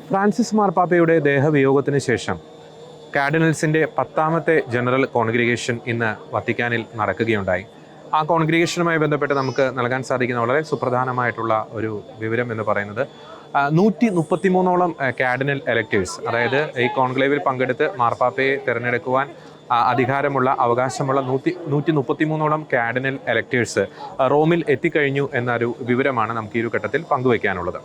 Francis മാർപ്പാപ്പയുടെ ദേഹവിയോഗത്തിന് ശേഷം കാർഡിനൽസിൻ്റെ 10ാമത്തെ general congregation ഇന്ന് വത്തിക്കാനിൽ നടക്കുകയുണ്ടായി. ആ കോൺഗ്രിഗേഷനുമായി ബന്ധപ്പെട്ട് നമുക്ക് നൽകാൻ സാധിക്കുന്ന വളരെ സുപ്രധാനമായിട്ടുള്ള ഒരു വിവരം എന്ന് പറയുന്നത് 133ഓളം കാർഡിനൽ എലക്ടേഴ്സ്, അതായത് ഈ കോൺക്ലേവിൽ പങ്കെടുത്ത് മാർപ്പാപ്പയെ തിരഞ്ഞെടുക്കുവാൻ അധികാരമുള്ള അവകാശമുള്ള 133ഓളം കാർഡിനൽ എലക്ടേഴ്സ് റോമിൽ എത്തിക്കഴിഞ്ഞു എന്നൊരു വിവരമാണ് നമുക്ക് ഈ ഒരു ഘട്ടത്തിൽ പങ്കുവയ്ക്കാനുള്ളത്.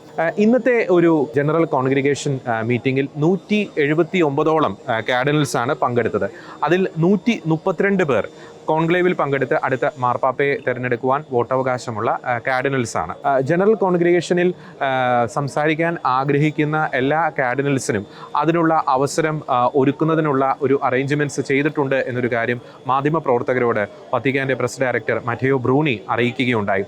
ഇന്നത്തെ ഒരു ജനറൽ കോൺഗ്രിഗേഷൻ മീറ്റിംഗിൽ 179ഓളം കാർഡിനൽസാണ് പങ്കെടുത്തത്. അതിൽ 132 പേർ കോൺക്ലേവിൽ പങ്കെടുത്ത് അടുത്ത മാർപ്പാപ്പയെ തിരഞ്ഞെടുക്കുവാൻ വോട്ടവകാശമുള്ള കാർഡിനൽസാണ്. ജനറൽ കോൺഗ്രിഗേഷനിൽ സംസാരിക്കാൻ ആഗ്രഹിക്കുന്ന എല്ലാ കാർഡിനൽസിനും അതിനുള്ള അവസരം ഒരുക്കുന്നതിനുള്ള ഒരു അറേഞ്ച്മെൻറ്റ്സ് ചെയ്തിട്ടുണ്ട് എന്നൊരു കാര്യം മാധ്യമപ്രവർത്തകരോട് വത്തിക്കാൻ്റെ പ്രസ് ഡയറക്ടർ മറ്റയോ ബ്രൂണി അറിയിക്കുകയുണ്ടായി.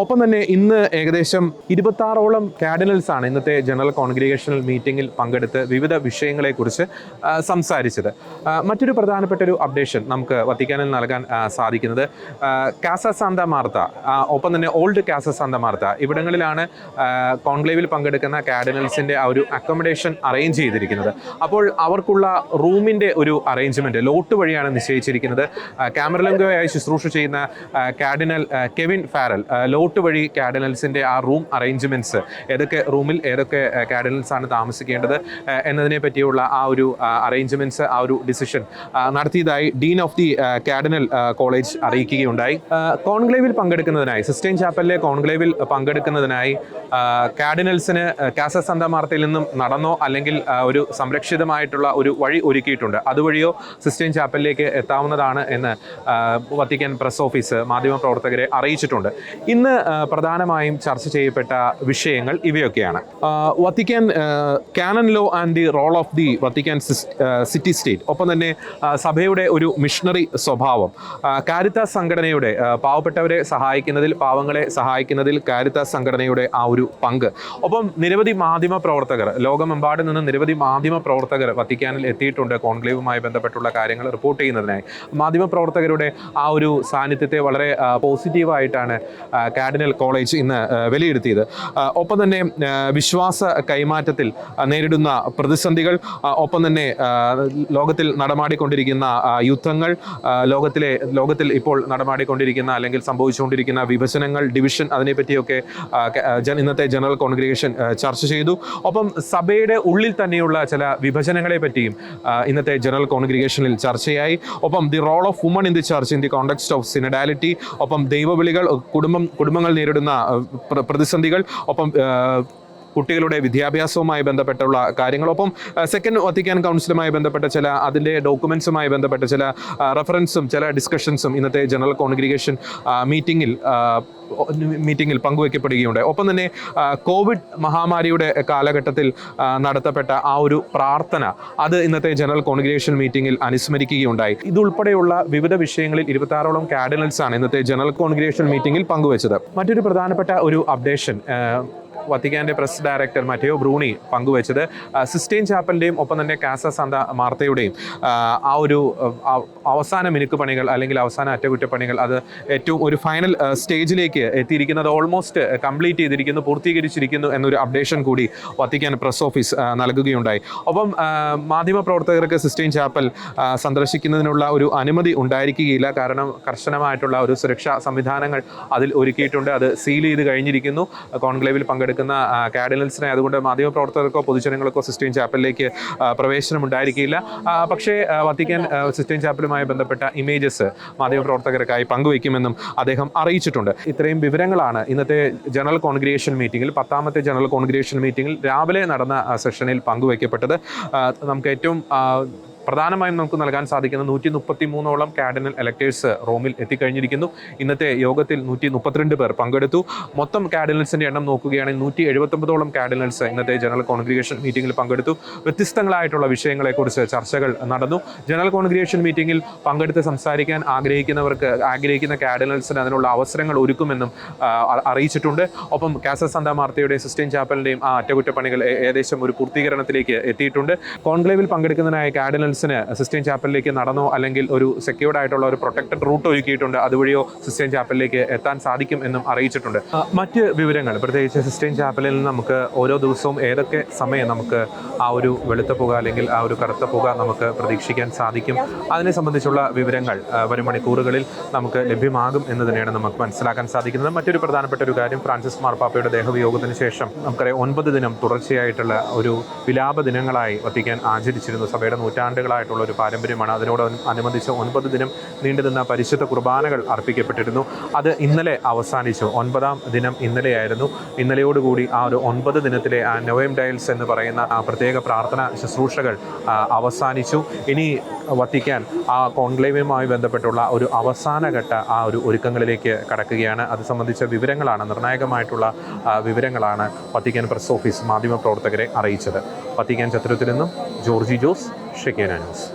ഒപ്പം തന്നെ ഇന്ന് ഏകദേശം 26ഓളം കാർഡിനൽസാണ് ഇന്നത്തെ ജനറൽ കോൺഗ്രിഗേഷണൽ മീറ്റിംഗിൽ പങ്കെടുത്ത് വിവിധ വിഷയങ്ങളെക്കുറിച്ച് സംസാരിച്ചത്. മറ്റൊരു പ്രധാനപ്പെട്ട ഒരു അപ്ഡേഷൻ നമുക്ക് വത്തിക്കാനിൽ നൽകാൻ സാധിക്കുന്നത് കാസ സാന്ത മാർത്ത, ഒപ്പം തന്നെ ഓൾഡ് കാസ സാന്ത മാർത്ത, ഇവിടങ്ങളിലാണ് കോൺക്ലേവിൽ പങ്കെടുക്കുന്ന കാർഡിനൽസിൻ്റെ ആ ഒരു അക്കോമഡേഷൻ അറേഞ്ച് ചെയ്തിരിക്കുന്നത്. അപ്പോൾ അവർക്കുള്ള റൂമിൻ്റെ ഒരു അറേഞ്ച്മെൻറ്റ് ലോട്ട് വഴിയാണ് നിശ്ചയിച്ചിരിക്കുന്നത്. കാമറലംഗോയായി ശുശ്രൂഷ ചെയ്യുന്ന കാർഡിനൽ കെവിൻ ഫാരൽ ലോട്ട് വഴി കാർഡിനൽസിൻ്റെ ആ റൂം അറേഞ്ച്മെൻറ്റ്സ്, ഏതൊക്കെ റൂമിൽ ഏതൊക്കെ കാർഡിനൽസാണ് താമസിക്കേണ്ടത് എന്നതിനെ പറ്റിയുള്ള ആ ഒരു അറേഞ്ച്മെൻറ്റ്സ്, ആ ഒരു ഡിസിഷൻ നടത്തിയതായി dean of the cardinal college അറിയിക്കുകയുണ്ടായി. കോൺക്ലേവിൽ പങ്കെടുക്കുന്നതിനായി, സിസ്റ്റൈൻ ചാപ്പലിലെ കോൺക്ലേവിൽ പങ്കെടുക്കുന്നതിനായി കാർഡിനൽസിന് കാസ സാന്ത മാർത്തയിൽ നിന്നും നടന്നോ അല്ലെങ്കിൽ ഒരു സംരക്ഷിതമായിട്ടുള്ള ഒരു വഴി ഒരുക്കിയിട്ടുണ്ട്. അതുവഴിയോ സിസ്റ്റൈൻ ചാപ്പലിലേക്ക് എത്താവുന്നതാണ് എന്ന് വത്തിക്കാൻ പ്രസ് ഓഫീസ് മാധ്യമപ്രവർത്തകരെ അറിയിച്ചിട്ടുണ്ട്. ഇന്ന് പ്രധാനമായും ചർച്ച ചെയ്യപ്പെട്ട വിഷയങ്ങൾ ഇവയൊക്കെയാണ്. Vatican canon law and the role of the Vatican city state, ഒപ്പം തന്നെ സഭയുടെ ഒരു മിഷണറി സ്വഭാവം, കാരിത്താസ് സംഘടനയുടെ പാവപ്പെട്ടവരെ സഹായിക്കുന്നതിൽ, പാവങ്ങളെ സഹായിക്കുന്നതിൽ കാരിത്താസ് സംഘടനയുടെ ആ ഒരു പങ്ക്, ഒപ്പം നിരവധി മാധ്യമ പ്രവർത്തകർ, ലോകമെമ്പാട് നിന്ന് നിരവധി മാധ്യമ പ്രവർത്തകർ വത്തിക്കാനിൽ എത്തിയിട്ടുണ്ട് കോൺക്ലേവുമായി ബന്ധപ്പെട്ടുള്ള കാര്യങ്ങൾ റിപ്പോർട്ട് ചെയ്യുന്നതിനായി. മാധ്യമ പ്രവർത്തകരുടെ ആ ഒരു സാന്നിധ്യത്തെ വളരെ പോസിറ്റീവായിട്ടാണ് കാർഡിനൽ കോളേജ് ഇന്ന് വിലയിരുത്തിയത്. ഒപ്പം തന്നെ വിശ്വാസ കൈമാറ്റത്തിൽ നേരിടുന്ന പ്രതിസന്ധികൾ, ഒപ്പം തന്നെ ലോകത്തിൽ നടമാടിക്കൊണ്ടിരിക്കുന്ന യുദ്ധങ്ങൾ, ലോകത്തിൽ ഇപ്പോൾ നടമാടിക്കൊണ്ടിരിക്കുന്ന അല്ലെങ്കിൽ സംഭവിച്ചുകൊണ്ടിരിക്കുന്ന വിഭജനങ്ങൾ, ഡിവിഷൻ, അതിനെപ്പറ്റിയൊക്കെ ഇന്നത്തെ ജനറൽ കോൺഗ്രിഗേഷൻ ചർച്ച ചെയ്തു. ഒപ്പം സഭയുടെ ഉള്ളിൽ തന്നെയുള്ള ചില വിഭജനങ്ങളെ പറ്റിയും ഇന്നത്തെ ജനറൽ കോൺഗ്രിഗേഷനിൽ ചർച്ചയായി. ഒപ്പം the role of woman in the church in the context of synodality, ഒപ്പം ദൈവവിളികൾ, കുടുംബങ്ങൾ നേരിടുന്ന പ്രതിസന്ധികൾ, ഒപ്പം കുട്ടികളുടെ വിദ്യാഭ്യാസവുമായി ബന്ധപ്പെട്ടുള്ള കാര്യങ്ങളൊപ്പം സെക്കൻഡ് വത്തിക്കാൻ കൗൺസിലുമായി ബന്ധപ്പെട്ട ചില അതിൻ്റെ ഡോക്യുമെൻസുമായി ബന്ധപ്പെട്ട ചില റെഫറൻസും ചില ഡിസ്കഷൻസും ഇന്നത്തെ ജനറൽ കോൺഗ്രിഗേഷൻ മീറ്റിംഗിൽ പങ്കുവയ്ക്കപ്പെടുകയുണ്ടായി. ഒപ്പം തന്നെ കോവിഡ് മഹാമാരിയുടെ കാലഘട്ടത്തിൽ നടത്തപ്പെട്ട ആ ഒരു പ്രാർത്ഥന, അത് ഇന്നത്തെ ജനറൽ കോൺഗ്രിഗേഷൻ മീറ്റിംഗിൽ അനുസ്മരിക്കുകയുണ്ടായി. ഇതുൾപ്പെടെയുള്ള വിവിധ വിഷയങ്ങളിൽ 26ഓളം കാർഡിനൽസാണ് ഇന്നത്തെ ജനറൽ കോൺഗ്രിഗേഷൻ മീറ്റിംഗിൽ പങ്കുവച്ചത്. മറ്റൊരു പ്രധാനപ്പെട്ട ഒരു അപ്ഡേഷൻ വത്തിക്കാൻ്റെ പ്രസ് ഡയറക്ടർ മറ്റയോ ബ്രൂണി പങ്കുവച്ചത് സിസ്റ്റൈൻ ചാപ്പലിൻ്റെയും ഒപ്പം തന്നെ കാസ സാന്ത മാർത്തയുടെയും ആ ഒരു അവസാന മിനുക്കുപണികൾ അല്ലെങ്കിൽ അവസാന അറ്റകുറ്റപ്പണികൾ, അത് ഏറ്റവും ഒരു ഫൈനൽ സ്റ്റേജിലേക്ക് എത്തിയിരിക്കുന്നത്, ഓൾമോസ്റ്റ് കംപ്ലീറ്റ് ചെയ്തിരിക്കുന്നു, പൂർത്തീകരിച്ചിരിക്കുന്നു എന്നൊരു അപ്ഡേഷൻ കൂടി വത്തിക്കാൻ പ്രസ് ഓഫീസ് നൽകുകയുണ്ടായി. ഒപ്പം മാധ്യമപ്രവർത്തകർക്ക് സിസ്റ്റൈൻ ചാപ്പൽ സന്ദർശിക്കുന്നതിനുള്ള ഒരു അനുമതി ഉണ്ടായിരിക്കുകയില്ല. കാരണം കർശനമായിട്ടുള്ള ഒരു സുരക്ഷാ സംവിധാനങ്ങൾ അതിൽ ഒരുക്കിയിട്ടുണ്ട്. അത് സീൽ ചെയ്ത് കഴിഞ്ഞിരിക്കുന്നു കോൺക്ലേവിൽ പങ്കെടുക്കുന്ന കാർഡിനൽസിനെ. അതുകൊണ്ട് മാധ്യമപ്രവർത്തകർക്കോ പൊതുജനങ്ങൾക്കോ സിസ്റ്റൈൻ ചാപ്പലിലേക്ക് പ്രവേശനം ഉണ്ടായിരിക്കില്ല. പക്ഷേ വത്തിക്കാൻ സിസ്റ്റൈൻ ചാപ്പലുമായി ബന്ധപ്പെട്ട ഇമേജസ് മാധ്യമപ്രവർത്തകർക്കായി പങ്കുവയ്ക്കുമെന്നും അദ്ദേഹം അറിയിച്ചിട്ടുണ്ട്. ഇത്രയും വിവരങ്ങളാണ് ഇന്നത്തെ ജനറൽ കോൺഗ്രിഗേഷൻ മീറ്റിംഗിൽ, 10ാമത്തെ ജനറൽ കോൺഗ്രിഗേഷൻ മീറ്റിംഗിൽ രാവിലെ നടന്ന സെഷനിൽ പങ്കുവയ്ക്കപ്പെട്ടത്. നമുക്ക് ഏറ്റവും പ്രധാനമായും നമുക്ക് നൽകാൻ സാധിക്കുന്ന 133ഓളം കാർഡിനൽ എലക്ടേഴ്സ് റോമിൽ എത്തിക്കഴിഞ്ഞിരിക്കുന്നു. ഇന്നത്തെ യോഗത്തിൽ 132 പേർ പങ്കെടുത്തു. മൊത്തം കാർഡിനൽസിൻ്റെ എണ്ണം നോക്കുകയാണെങ്കിൽ 179ഓളം കാർഡിനൽസ് ഇന്നത്തെ ജനറൽ കോൺഗ്രിഗേഷൻ മീറ്റിംഗിൽ പങ്കെടുത്തു. വ്യത്യസ്തങ്ങളായിട്ടുള്ള വിഷയങ്ങളെക്കുറിച്ച് ചർച്ചകൾ നടന്നു. ജനറൽ കോൺഗ്രിഗേഷൻ മീറ്റിംഗിൽ പങ്കെടുത്ത് സംസാരിക്കാൻ ആഗ്രഹിക്കുന്ന കാർഡിനൽസിന് അതിനുള്ള അവസരങ്ങൾ ഒരുക്കുമെന്നും അറിയിച്ചിട്ടുണ്ട്. ഒപ്പം കാസ സാന്ത മാർത്തയുടെയും സിസ്റ്റൈൻ ചാപ്പലിൻ്റെയും ആ അറ്റകുറ്റപ്പണികൾ ഏകദേശം ഒരു പൂർത്തീകരണത്തിലേക്ക് എത്തിയിട്ടുണ്ട്. കോൺക്ലേവിൽ പങ്കെടുക്കുന്നതിനായ കാർഡിനൽ കാർഡിനൽസിന് സിസ്റ്റൈൻ ചാപ്പലിലേക്ക് നടന്നോ അല്ലെങ്കിൽ ഒരു സെക്യൂർഡ് ആയിട്ടുള്ള ഒരു പ്രൊട്ടക്റ്റഡ് റൂട്ട് ഒരുക്കിയിട്ടുണ്ട്, അതുവഴിയോ സിസ്റ്റൈൻ ചാപ്പലിലേക്ക് എത്താൻ സാധിക്കും എന്നും അറിയിച്ചിട്ടുണ്ട്. മറ്റ് വിവരങ്ങൾ, പ്രത്യേകിച്ച് സിസ്റ്റൈൻ ചാപ്പലിൽ നിന്ന് നമുക്ക് ഓരോ ദിവസവും ഏതൊക്കെ സമയം നമുക്ക് ആ ഒരു വെളുത്ത പുക അല്ലെങ്കിൽ ആ ഒരു കറുത്ത പുക നമുക്ക് പ്രതീക്ഷിക്കാൻ സാധിക്കും, അതിനെ സംബന്ധിച്ചുള്ള വിവരങ്ങൾ വരും മണിക്കൂറുകളിൽ നമുക്ക് ലഭ്യമാകും എന്ന് തന്നെയാണ് നമുക്ക് മനസ്സിലാക്കാൻ സാധിക്കുന്നത്. മറ്റൊരു പ്രധാനപ്പെട്ട ഒരു കാര്യം, ഫ്രാൻസിസ് മാർപ്പാപ്പയുടെ ദേഹവിയോഗത്തിന് ശേഷം നമുക്കറിയാം 9 ദിനം തുടർച്ചയായിട്ടുള്ള ഒരു വിലാപ ദിനങ്ങളായി വത്തിക്കാൻ ആചരിച്ചിരുന്നു. സഭയുടെ നൂറ്റാണ്ടുകളായിട്ടുള്ള ഒരു പാരമ്പര്യമാണ്. അതിനോടനുബന്ധിച്ച് 9 ദിനം നീണ്ടുനിന്ന പരിശുദ്ധ കുർബാനകൾ അർപ്പിക്കപ്പെട്ടിരുന്നു. അത് ഇന്നലെ അവസാനിച്ചു. 9ാം ദിനം ഇന്നലെയായിരുന്നു. ഇന്നലെയോടുകൂടി ആ ഒരു 9 ദിനത്തിലെ ആ നൊവേം ഡയൽസ് എന്ന് പറയുന്ന ആ പ്രത്യേക പ്രാർത്ഥന ശുശ്രൂഷകൾ അവസാനിച്ചു. ഇനി വത്തിക്കാൻ ആ കോൺക്ലേവുമായി ബന്ധപ്പെട്ടുള്ള ഒരു അവസാനഘട്ട ആ ഒരു ഒരുക്കങ്ങളിലേക്ക് കടക്കുകയാണ്. അത് സംബന്ധിച്ച വിവരങ്ങളാണ്, നിർണായകമായിട്ടുള്ള വിവരങ്ങളാണ് വത്തിക്കാൻ പ്രസ് ഓഫീസ് മാധ്യമപ്രവർത്തകരെ അറിയിച്ചത്. വത്തിക്കാൻ ചത്തുരത്തിൽ നിന്നും ജോർജി ജോസ്, ഷെക്കേന ന്യൂസ്.